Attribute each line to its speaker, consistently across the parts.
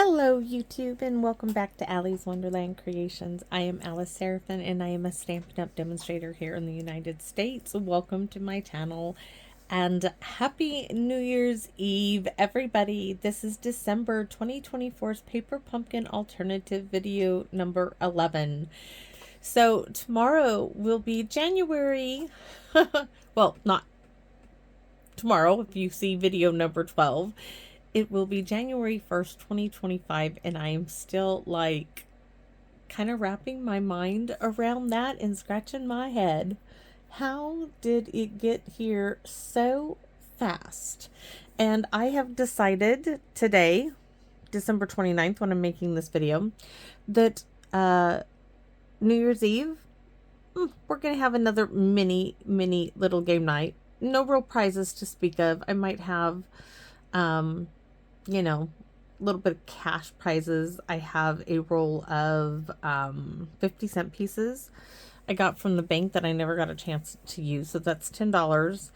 Speaker 1: Hello YouTube and welcome back to Allie's Wonderland Creations. I am Alice Seraphin and I am a Stampin' Up! Demonstrator here in the United States. Welcome to my channel and Happy New Year's Eve everybody. This is December 2024's Paper Pumpkin Alternative video number 11. So tomorrow will be January, well not tomorrow if you see video number 12. It will be January 1st, 2025, and I am still like kind of wrapping my mind around that and scratching my head. How did it get here so fast? And I have decided today, December 29th, when I'm making this video, that New Year's Eve, we're going to have another mini little game night. No real prizes to speak of. I might have you know, a little bit of cash prizes. I have a roll of 50-cent pieces I got from the bank that I never got a chance to use. So that's $10.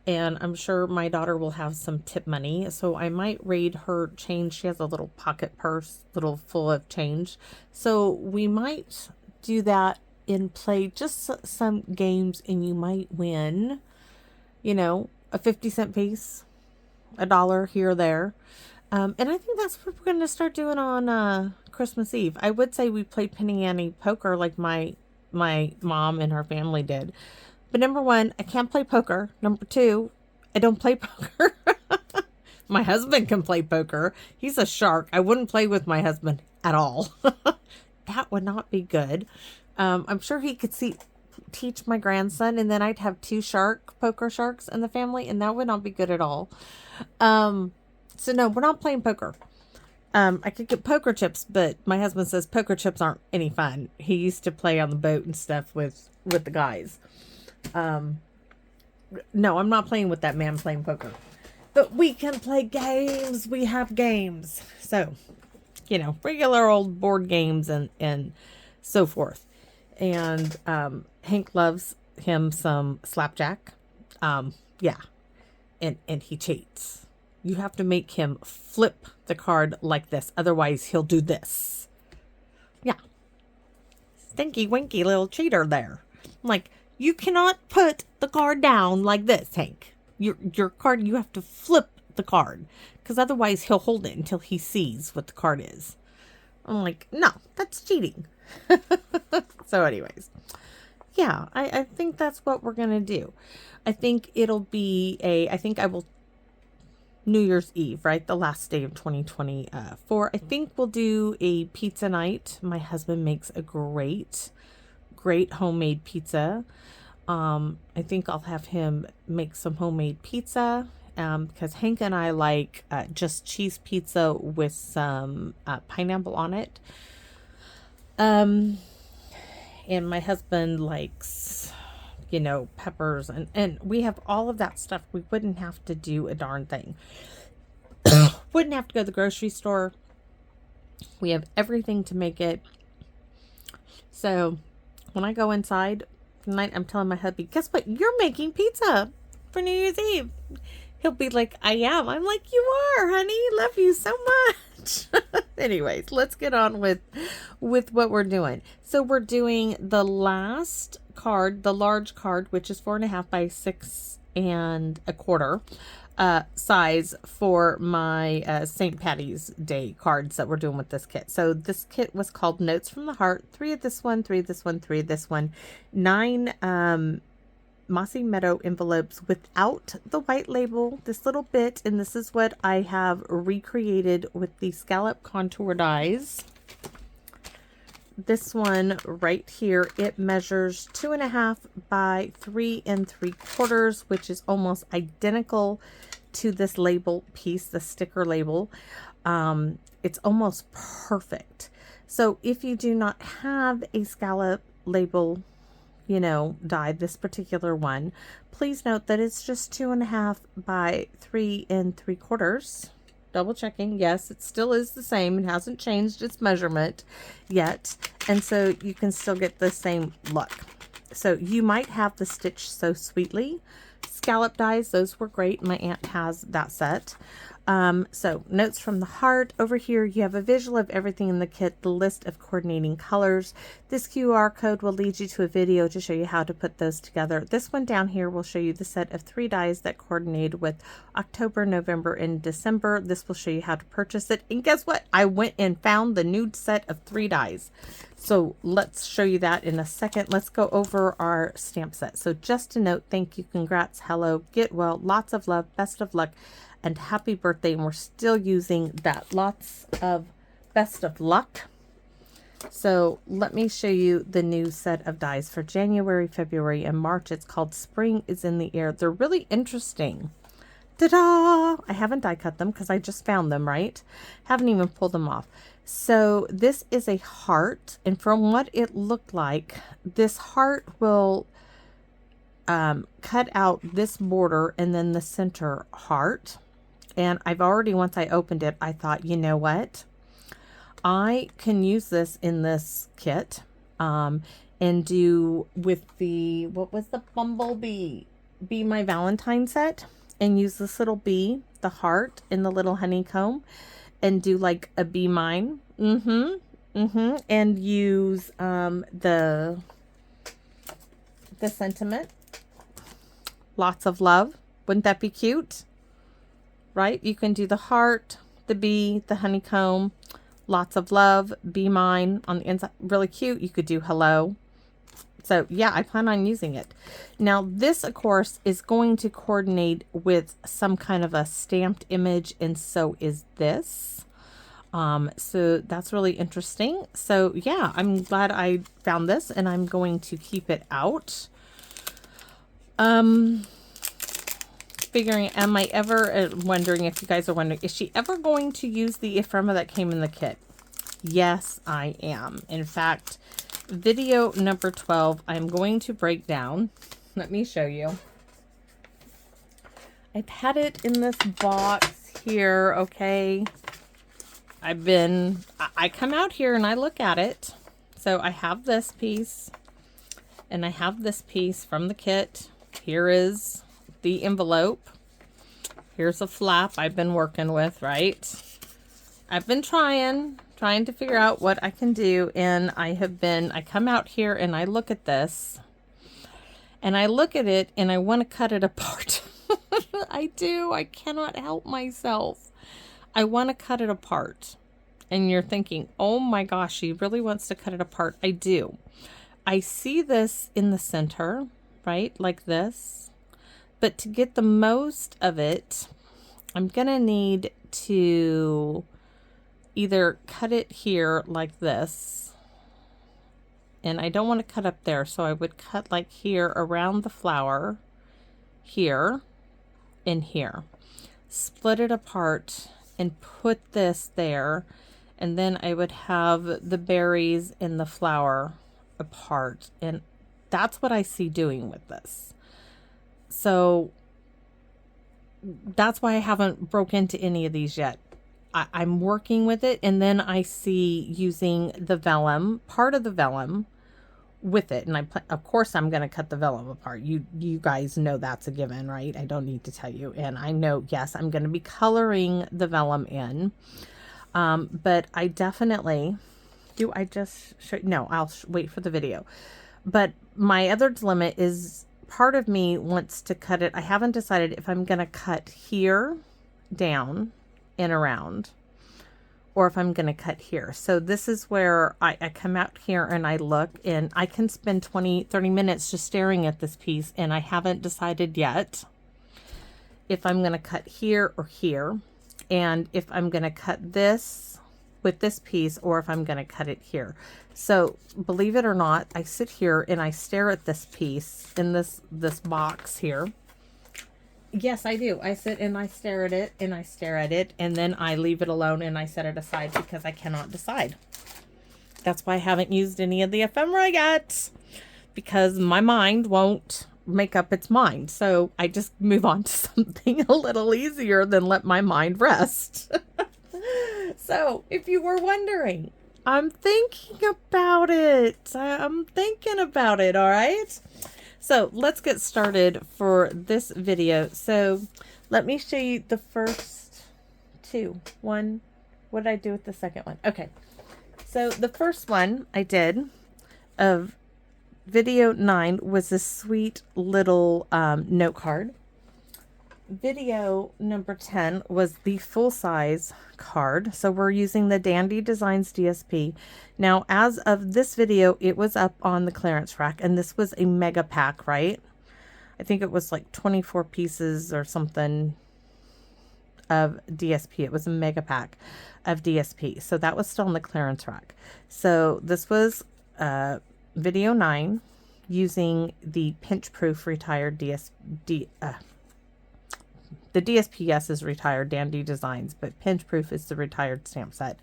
Speaker 1: And I'm sure my daughter will have some tip money. So I might raid her change. She has a little pocket purse, little full of change. So we might do that and play just some games and you might win, you know, a 50-cent piece, $1 here or there. And I think that's what we're going to start doing on Christmas Eve. I would say we play Penny Ante poker like my mom and her family did. But number one, I can't play poker. Number two, I don't play poker. My husband can play poker. He's a shark. I wouldn't play with my husband at all. That would not be good. I'm sure he could teach my grandson, and then I'd have two poker sharks in the family, and that would not be good at all. So no, we're not playing poker. I could get poker chips, but my husband says poker chips aren't any fun. He used to play on the boat and stuff with the guys. No, I'm not playing with that man playing poker. But we can play games. We have games. So, you know, regular old board games and so forth. And Hank loves him some slapjack. Yeah. And he cheats. You have to make him flip the card like this. Otherwise, he'll do this. Yeah. Stinky winky little cheater there. I'm like, you cannot put the card down like this, Hank. Your card, you have to flip the card. Because otherwise, he'll hold it until he sees what the card is. I'm like, no, that's cheating. So anyways. Yeah, I think that's what we're going to do. I think it'll be I think I will New Year's Eve, right? The last day of 2024. I think we'll do a pizza night. My husband makes a great homemade pizza. I think I'll have him make some homemade pizza because Hank and I like just cheese pizza with some pineapple on it. And my husband likes, you know, peppers and we have all of that stuff. We wouldn't have to do a darn thing. Wouldn't have to go to the grocery store. We have everything to make it. So when I go inside tonight, I'm telling my hubby, guess what? You're making pizza for New Year's Eve. He'll be like, I am. I'm like, you are, honey. Love you so much. Anyways, let's get on with what we're doing. So we're doing the last card, the large card, which is 4.5 by 6 1/4 size for my St. Patty's Day cards that we're doing with this kit. So this kit was called Notes from the Heart. 3 of this one, 3 of this one, 3 of this one. 9 Mossy Meadow envelopes without the white label, this little bit, and this is what I have recreated with the scallop contour dies. This one right here, it measures 2.5 by 3 3/4, which is almost identical to this label piece, the sticker label. It's almost perfect. So if you do not have a scallop label, you know, die, this particular one, please note that it's just 2.5 by 3 3/4. Double checking. Yes, it still is the same. It hasn't changed its measurement yet. And so you can still get the same look. So you might have the Stitch So Sweetly scallop dies. Those were great. My aunt has that set. So notes from the heart. Over here you have a visual of everything in the kit, the list of coordinating colors. This QR code will lead you to a video to show you how to put those together. This one down here will show you the set of 3 dies that coordinate with October, November, and December. This will show you how to purchase it. And guess what? I went and found the new set of 3 dies. So let's show you that in a second. Let's go over our stamp set. So just a note, thank you, congrats, hello, get well, lots of love, best of luck, and happy birthday. And we're still using that lots of best of luck. So let me show you the new set of dies for January, February, and March. It's called Spring is in the Air. They're really interesting. Ta-da! I haven't die cut them because I just found them, right? Haven't even pulled them off. So this is a heart, and from what it looked like, this heart will cut out this border and then the center heart. And I've already, once I opened it, I thought, you know what? I can use this in this kit and do with the, what was the bumblebee? Be My Valentine set, and use this little bee, the heart, and the little honeycomb, and do like a Be Mine. And use the sentiment. Lots of love. Wouldn't that be cute? Right? You can do the heart, the bee, the honeycomb, lots of love, Be Mine on the inside. Really cute. You could do hello. So yeah, I plan on using it. Now this, of course, is going to coordinate with some kind of a stamped image, and so is this. So that's really interesting. So yeah, I'm glad I found this, and I'm going to keep it out. Figuring, am I ever wondering if you guys are wondering, is she ever going to use the ephemera that came in the kit? Yes, I am. In fact, video number 12, I'm going to break down. Let me show you. I've had it in this box here, okay? I come out here and I look at it. So I have this piece, and I have this piece from the kit. Here is the envelope. Here's a flap I've been working with, right? I've been trying to figure out what I can do, and I come out here and I look at this, and I look at it and I want to cut it apart. I do. I cannot help myself. I want to cut it apart. And you're thinking, oh my gosh, she really wants to cut it apart. I do. I see this in the center, right? Like this. But to get the most of it, I'm going to need to either cut it here like this. And I don't want to cut up there, so I would cut like here around the flower, here, and here. Split it apart and put this there, and then I would have the berries and the flower apart, and that's what I see doing with this. So that's why I haven't broke into any of these yet. I'm working with it, and then I see using the vellum, part of the vellum with it, and of course I'm going to cut the vellum apart. You guys know that's a given, right? I don't need to tell you. And I know, yes, I'm going to be coloring the vellum in, but I definitely do. I just show, no, I'll wait for the video. But my other dilemma is, part of me wants to cut it. I haven't decided if I'm going to cut here down and around, or if I'm going to cut here. So this is where I come out here and I look, and I can spend 20-30 minutes just staring at this piece, and I haven't decided yet if I'm going to cut here or here, and if I'm going to cut this with this piece, or if I'm going to cut it here. So believe it or not, I sit here and I stare at this piece in this box here. Yes, I do. I sit and I stare at it and I stare at it, and then I leave it alone and I set it aside because I cannot decide. That's why I haven't used any of the ephemera yet, because my mind won't make up its mind. So I just move on to something a little easier than let my mind rest. So if you were wondering, I'm thinking about it. I'm thinking about it. All right. So let's get started for this video. So let me show you the first two. One. What did I do with the second one? Okay. So the first one I did of video 9 was this sweet little note card. Video number 10 was the full-size card. So we're using the Dandy Designs DSP. Now, as of this video, it was up on the clearance rack, and this was a mega pack, right? I think it was like 24 pieces or something of DSP. It was a mega pack of DSP. So that was still on the clearance rack. So this was video 9 using the pinch proof retired the DSPS is retired Dandy Designs, but pinch proof is the retired stamp set.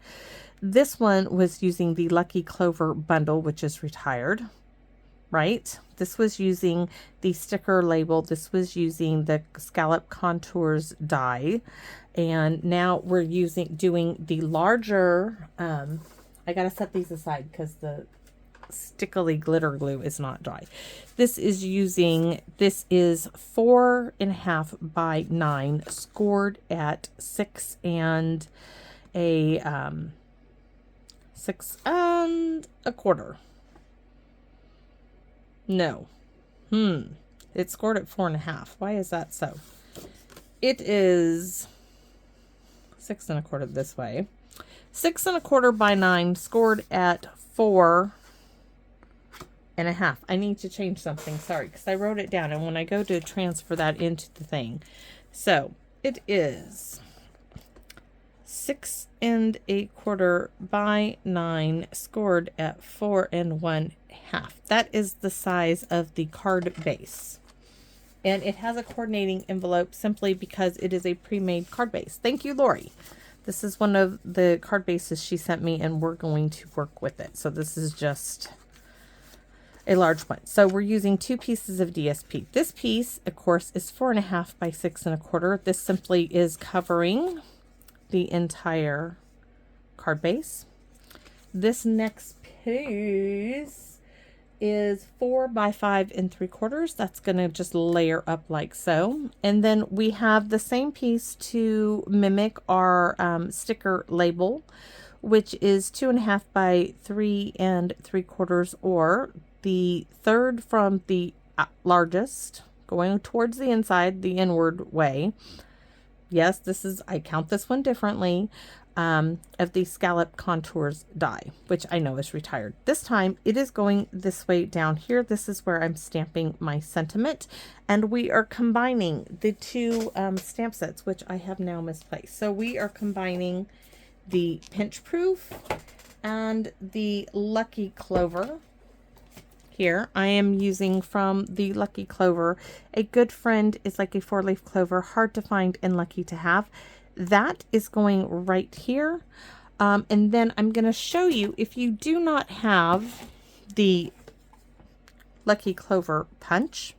Speaker 1: This one was using the Lucky Clover bundle, which is retired, right? This was using the sticker label. This was using the Scallop Contours die. And now we're doing the larger, I got to set these aside because the stickily glitter glue is not dry. This is 4.5 by 9, scored at 6 and a 6 and a quarter. No. It's scored at 4.5. Why is that so? It is 6 and a quarter this way. 6 and a quarter by 9, scored at 4.5. I need to change something, sorry, because I wrote it down, and when I go to transfer that into the thing, so it is 6 and a quarter by 9, scored at 4.5. That is the size of the card base, and it has a coordinating envelope simply because it is a pre-made card base. Thank you, Lori. This is one of the card bases she sent me, and we're going to work with it. So this is just a large one. So we're using 2 pieces of DSP. This piece, of course, is 4.5 by 6 and a quarter. This simply is covering the entire card base. This next piece is 4 by 5 and 3/4. That's going to just layer up like so. And then we have the same piece to mimic our sticker label, which is 2.5 by 3 3/4, or the third from the largest, going towards the inside, the inward way. Yes, this is, I count this one differently, of the Scallop Contours die, which I know is retired. This time it is going this way down here. This is where I'm stamping my sentiment, and we are combining the 2 stamp sets, which I have now misplaced. So we are combining the pinch proof and the Lucky Clover. Here I am using from the Lucky Clover. A good friend is like a 4-leaf clover, hard to find and lucky to have. That is going right here. And then I'm going to show you, if you do not have the Lucky Clover punch,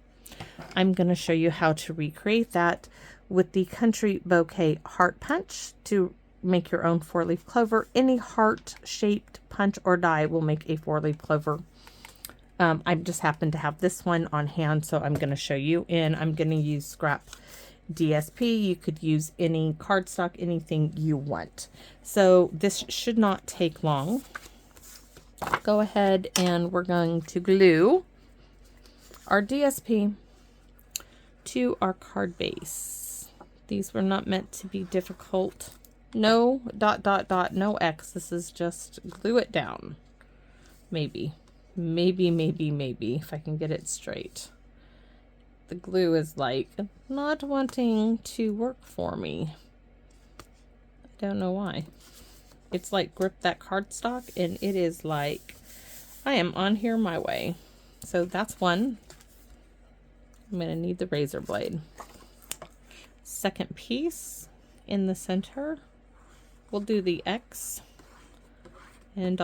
Speaker 1: I'm going to show you how to recreate that with the Country Bouquet heart punch to make your own 4-leaf clover. Any heart shaped punch or die will make a 4-leaf clover. I just happen to have this one on hand, so I'm going to show you, and I'm going to use scrap DSP. You could use any cardstock, anything you want. So this should not take long. Go ahead and we're going to glue our DSP to our card base. These were not meant to be difficult. No ... no X. This is just glue it down. Maybe, if I can get it straight. The glue is like not wanting to work for me. I don't know why. It's like grip that cardstock, and it is like I am on here my way. So that's one. I'm going to need the razor blade. Second piece in the center. We'll do the X and ...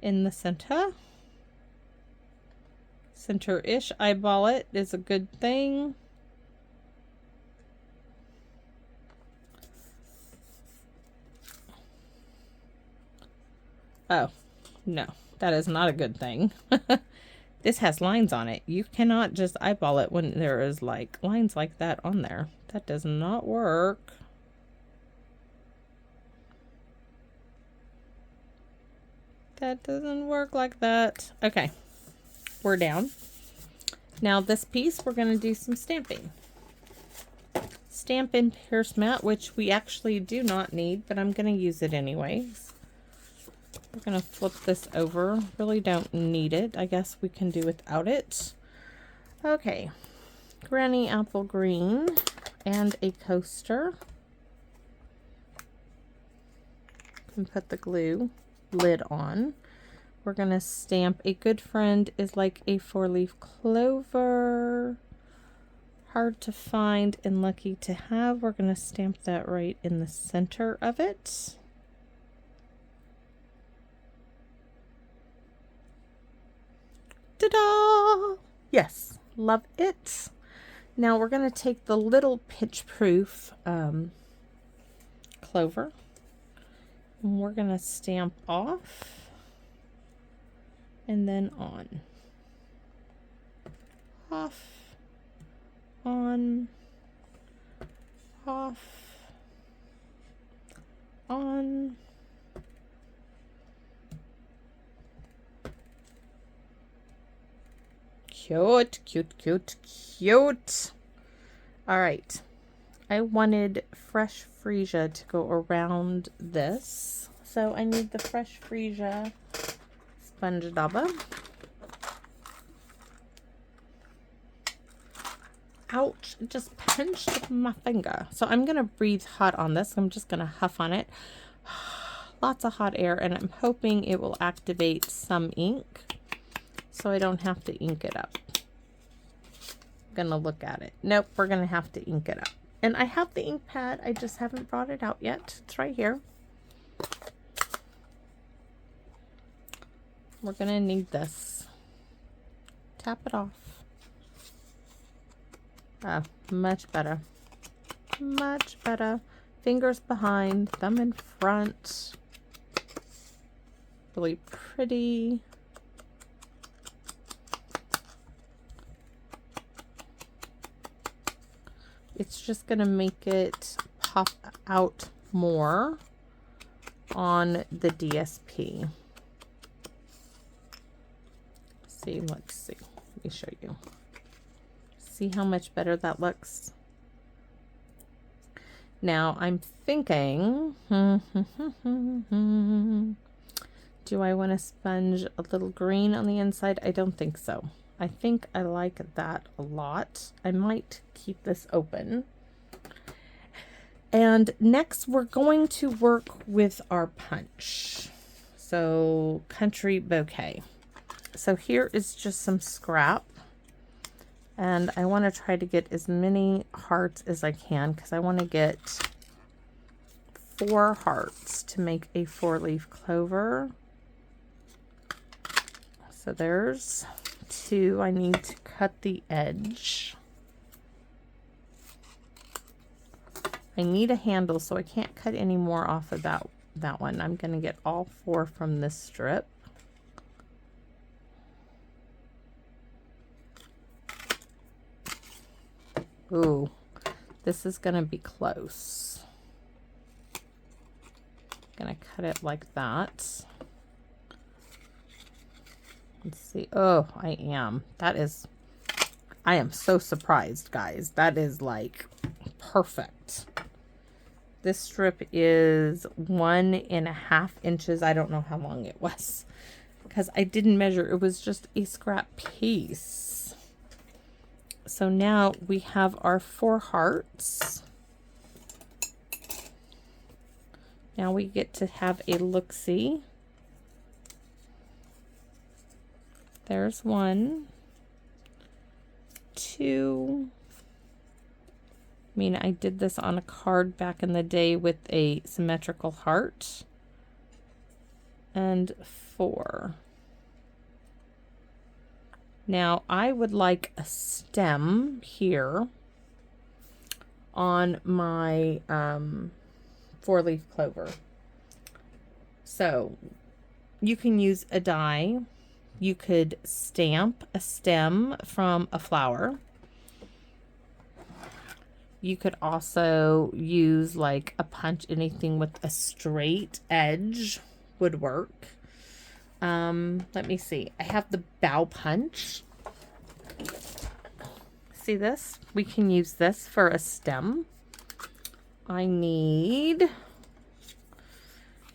Speaker 1: in the center-ish. Eyeball it is a good thing. Oh, no, that is not a good thing. This has lines on it. You cannot just eyeball it when there is like lines like that on there. That does not work. That doesn't work like that. Okay, we're down. Now this piece, we're going to do some stamping. Stampin' Pierce mat, which we actually do not need, but I'm going to use it anyways. We're going to flip this over. Really don't need it. I guess we can do without it. Okay, Granny Apple Green and a coaster. And put the glue lid on. We're going to stamp A Good Friend is like a 4-leaf clover. Hard to find and lucky to have. We're going to stamp that right in the center of it. Ta-da! Yes, love it. Now we're going to take the little pitch-proof clover, and we're going to stamp off and then on. Off, on, off, on. Cute, cute, cute, cute. All right. I wanted fresh freesia to go around this. So I need the fresh freesia sponge dabba. Ouch, it just pinched my finger. So I'm going to breathe hot on this. I'm just going to huff on it. Lots of hot air, and I'm hoping it will activate some ink so I don't have to ink it up. I'm going to look at it. Nope, we're going to have to ink it up. And I have the ink pad. I just haven't brought it out yet. It's right here. We're going to need this. Tap it off. Much better. Much better. Fingers behind, thumb in front. Really pretty. It's just going to make it pop out more on the DSP. See, let's see. Let me show you. See how much better that looks? Now I'm thinking, do I want to sponge a little green on the inside? I don't think so. I think I like that a lot. I might keep this open. And next we're going to work with our punch. So country bouquet. So here is just some scrap. And I want to try to get as many hearts as I can because I want to get 4 hearts to make a 4-leaf clover. So there's 2. I need to cut the edge. I need a handle, so I can't cut any more off of that one. I'm going to get all 4 from this strip. Ooh, this is going to be close. I'm going to cut it like that. Let's see. Oh, I am so surprised, guys. That is like perfect. This strip is 1.5 inches. I don't know how long it was because I didn't measure. It was just a scrap piece. So now we have our 4 hearts. Now we get to have a look-see. There's 1, 2. I mean, I did this on a card back in the day with a symmetrical heart. And 4. Now, I would like a stem here on my 4-leaf clover. So, you can use a die. You could stamp a stem from a flower. You could also use like a punch, anything with a straight edge would work. Let me see. I have the bow punch. See this? We can use this for a stem. I need,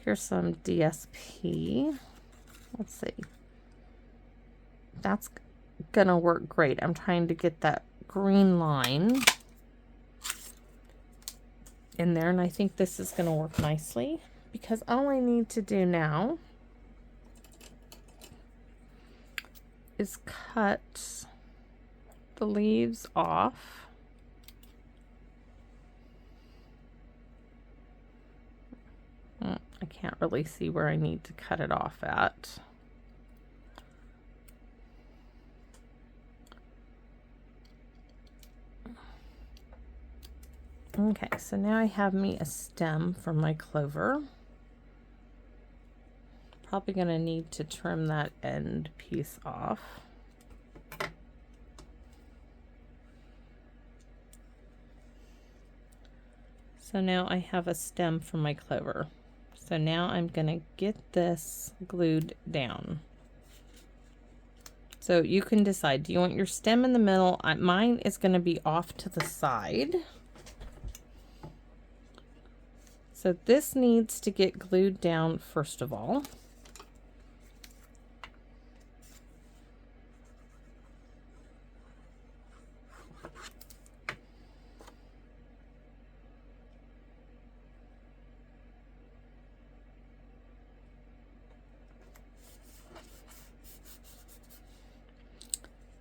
Speaker 1: here's some DSP. Let's see. That's gonna work great. I'm trying to get that green line in there, and I think this is gonna work nicely because all I need to do now is cut the leaves off. I can't really see where I need to cut it off at. Okay, so now I have me a stem for my clover. Probably going to need to trim that end piece off. So now I have a stem for my clover. So now I'm going to get this glued down. So you can decide, do you want your stem in the middle? Mine is going to be off to the side. So this needs to get glued down first of all.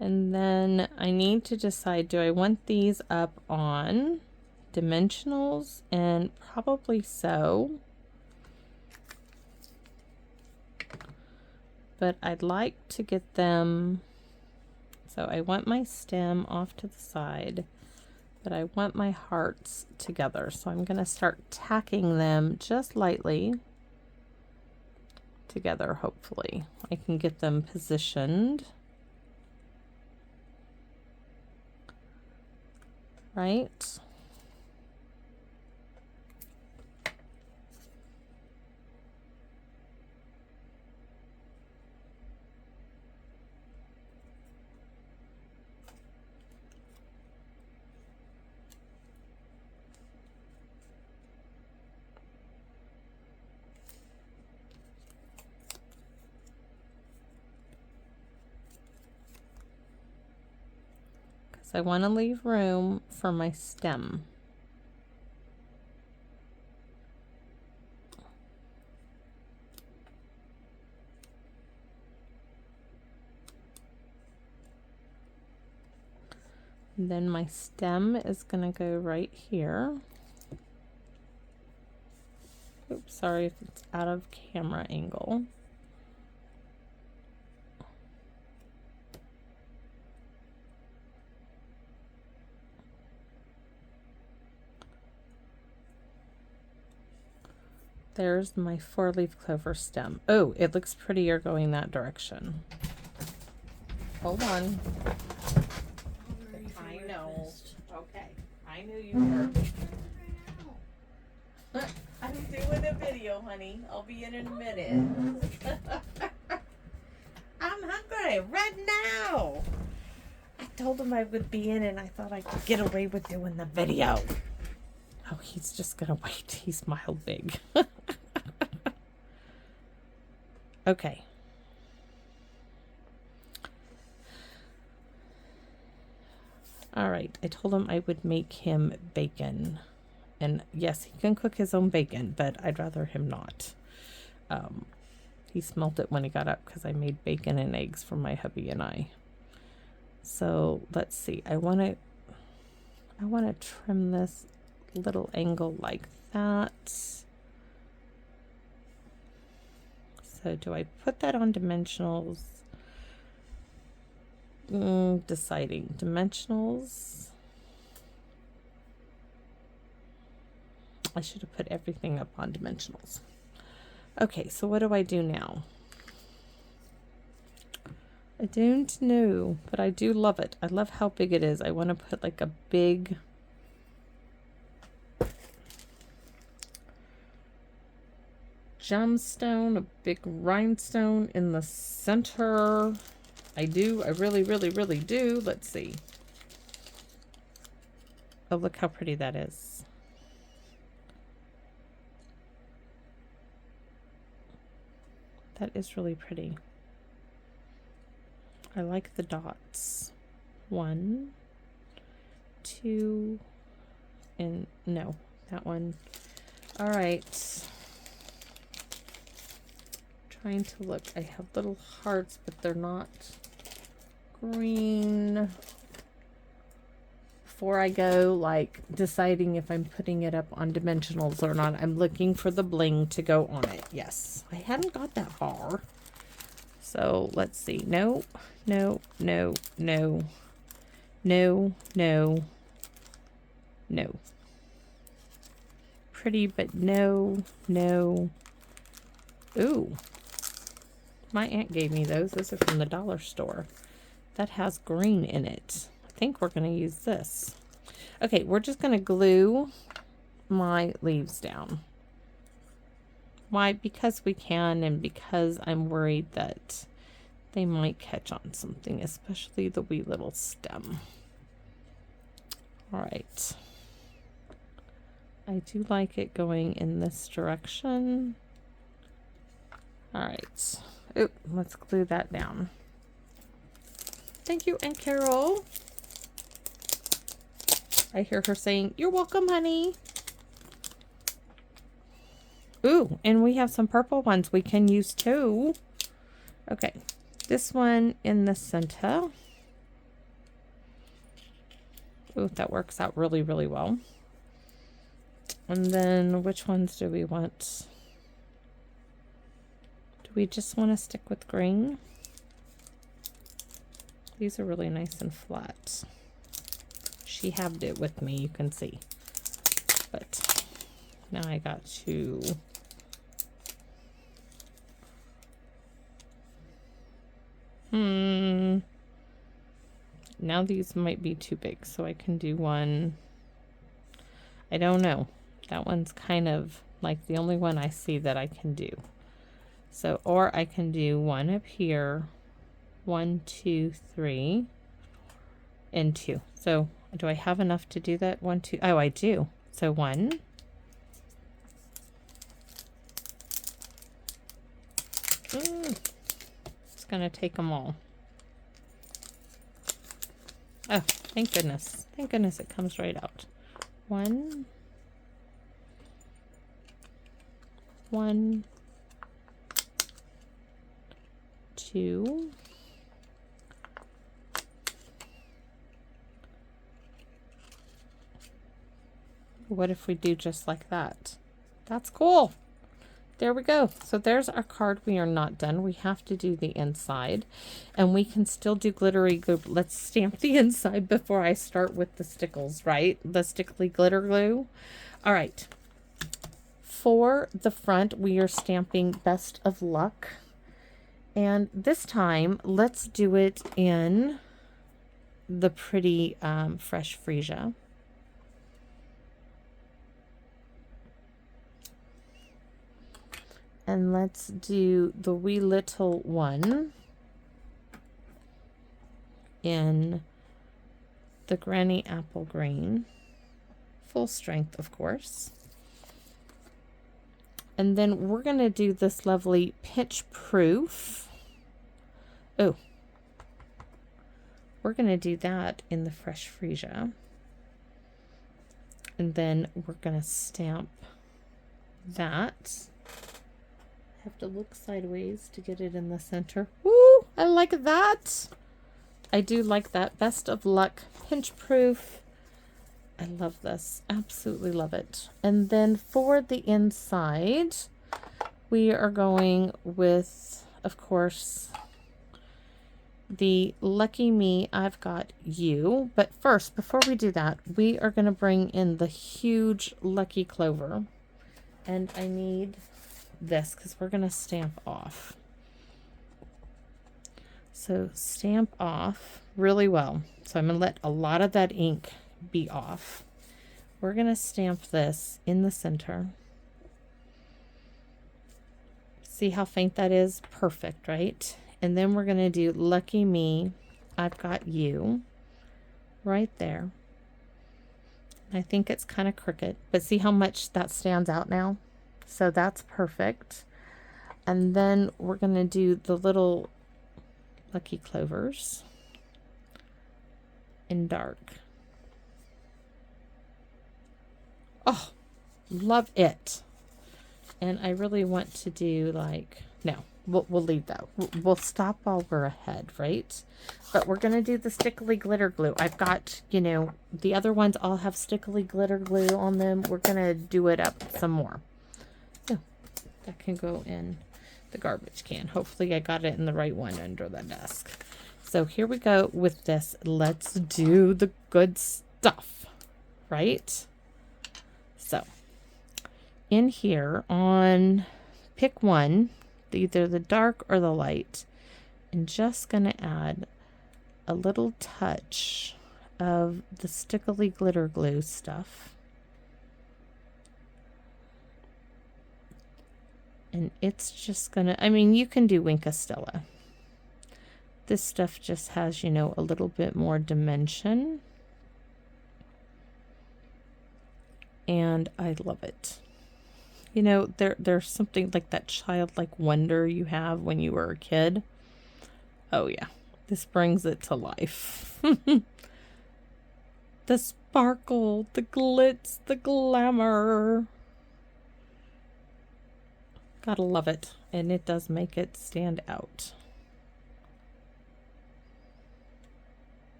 Speaker 1: And then I need to decide, do I want these up on dimensionals? And probably so. But I'd like to get them, so I want my stem off to the side, but I want my hearts together. So I'm going to start tacking them just lightly together. Hopefully I can get them positioned right. I want to leave room for my stem. And then my stem is going to go right here. Oops, sorry if it's out of camera angle. There's my 4-leaf clover stem. Oh, it looks prettier going that direction. Hold on. I know. Okay. I knew you were. I'm doing a video, honey. I'll be in a minute. I'm hungry right now. I told him I would be in and I thought I could get away with doing the video. Oh, he's just gonna wait. He smiled big. Okay. All right. I told him I would make him bacon. And yes, he can cook his own bacon, but I'd rather him not. He smelt it when he got up because I made bacon and eggs for my hubby and I. So let's see. I want to trim this little angle like that. So do I put that on dimensionals? Deciding dimensionals. I should have put everything up on dimensionals. Okay, so what do I do now? I don't know, but I do love it. I love how big it is. I want to put like a big gemstone, a big rhinestone in the center. I do. I really, really, really do. Let's see. Oh, look how pretty that is. That is really pretty. I like the dots. 1, 2, and no, that one. All right. Trying to look. I have little hearts, but they're not green. Before I go, like, deciding if I'm putting it up on dimensionals or not, I'm looking for the bling to go on it. Yes, I hadn't got that far. So let's see. No, no, no, no, no, no, no. Pretty, but no, no. Ooh. My aunt gave me those. Those are from the dollar store. That has green in it. I think we're going to use this. Okay, we're just going to glue my leaves down. Why? Because we can, and because I'm worried that they might catch on something, especially the wee little stem. All right. I do like it going in this direction. All right. Oh, let's glue that down. Thank you, Aunt Carol. I hear her saying, "You're welcome, honey." Ooh, and we have some purple ones we can use too. Okay, this one in the center. Ooh, that works out really, really well. And then which ones do we want? Do we just want to stick with green? These are really nice and flat. She halved it with me, you can see. But now I got to... Now these might be too big, so I can do one. I don't know. That one's kind of like the only one I see that I can do. So, or I can do one up here. 1, 2, 3, and 2. So, do I have enough to do that? 1, 2. Oh, I do. So 1. It's gonna take them all. Oh, thank goodness. Thank goodness it comes right out. 1, 1, 2, what if we do just like that? That's cool. There we go. So there's our card. We are not done. We have to do the inside, and we can still do glittery glue. Let's stamp the inside before I start with the stickles, right? The stickly glitter glue. All right. For the front, we are stamping Best of Luck. And this time, let's do it in the pretty fresh freesia. And let's do the wee little one in the Granny Apple Green. Full strength, of course. And then we're going to do this lovely Pitch Proof. Oh. We're going to do that in the fresh freesia. And then we're going to stamp that. Have to look sideways to get it in the center. Woo! I like that. I do like that. Best of Luck Pinch Proof. I love this. Absolutely love it. And then for the inside, we are going with, of course, the Lucky Me, I've Got You. But first, before we do that, we are going to bring in the huge Lucky Clover. And I need this because we're going to stamp off. So stamp off really well. So I'm going to let a lot of that ink be off. We're going to stamp this in the center. See how faint that is? Perfect, right? And then we're going to do Lucky Me, I've Got You right there. I think it's kind of crooked, but see how much that stands out now? So that's perfect. And then we're going to do the little Lucky Clovers in dark. Oh, love it. And I really want to do like, no, we'll leave that. We'll stop while we're ahead, right? But we're going to do the stickly glitter glue. I've got, you know, the other ones all have stickly glitter glue on them. We're going to do it up some more. So that can go in the garbage can. Hopefully I got it in the right one under the desk. So here we go with this. Let's do the good stuff, right? So in here on pick one, either the dark or the light, and just going to add a little touch of the stickly glitter glue stuff. And it's just going to, I mean, you can do Wink Stella. This stuff just has, you know, a little bit more dimension. And I love it. You know, there's something like that childlike wonder you have when you were a kid. Oh yeah, this brings it to life. The sparkle, the glitz, the glamour. Gotta love it. And it does make it stand out.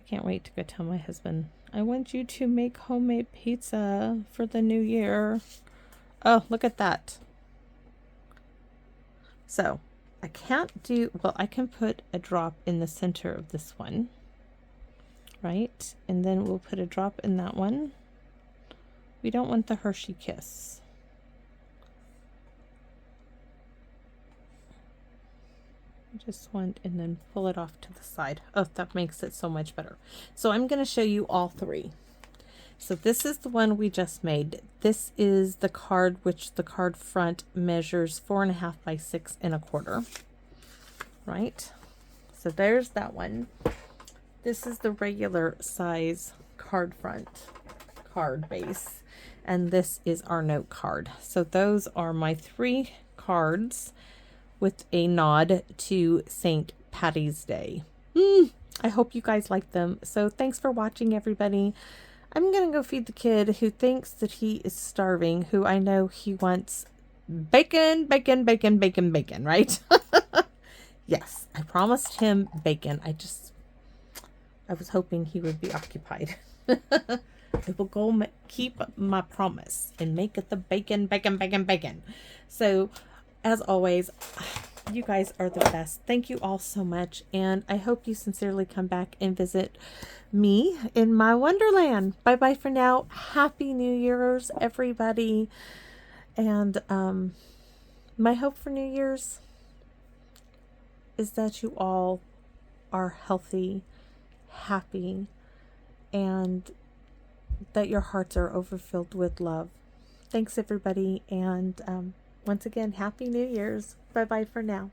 Speaker 1: Can't wait to go tell my husband, I want you to make homemade pizza for the new year. Oh, look at that. So I can't do, well, I can put a drop in the center of this one, right? And then we'll put a drop in that one. We don't want the Hershey Kiss. Just want, and then pull it off to the side. Oh, that makes it so much better. So I'm going to show you all three. So this is the one we just made. This is the card, which the card front measures 4.5 by 6.25. Right? So there's that one. This is the regular size card front card base. And this is our note card. So those are my three cards with a nod to St. Patty's Day. I hope you guys like them. So thanks for watching, everybody. I'm going to go feed the kid who thinks that he is starving, who I know he wants bacon, bacon, bacon, bacon, bacon, right? Yes, I promised him bacon. I was hoping he would be occupied. I will go keep my promise and make it the bacon, bacon, bacon, bacon. So as always, you guys are the best. Thank you all so much. And I hope you sincerely come back and visit me in my wonderland. Bye-bye for now. Happy New Year's, everybody. And my hope for New Year's is that you all are healthy, happy, and that your hearts are overfilled with love. Thanks, everybody. And once again, Happy New Year's. Bye-bye for now.